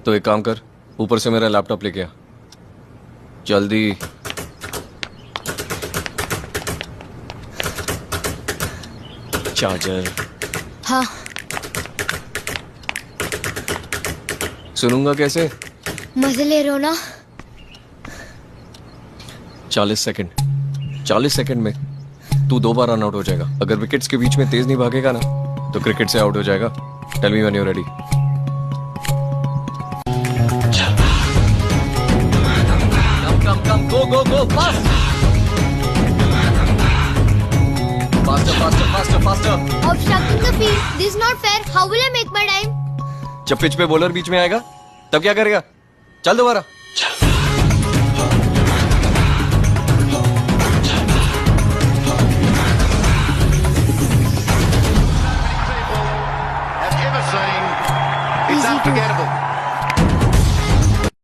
तो एक काम कर, ऊपर से मेरा लैपटॉप लेके आ जल्दी। चार्जर। हाँ। सुनूंगा कैसे? मजे ले रहे हो ना? 40 सेकंड में तू 2 बार रन आउट हो जाएगा। अगर विकेट्स के बीच में तेज नहीं भागेगा ना तो क्रिकेट से आउट हो जाएगा। Tell me when you ready. Come go fast. Faster. Obstructing the field. This is not fair. How will I make my time? जब पिच पे बॉलर बीच में आएगा तब क्या करेगा? चल दोबारा।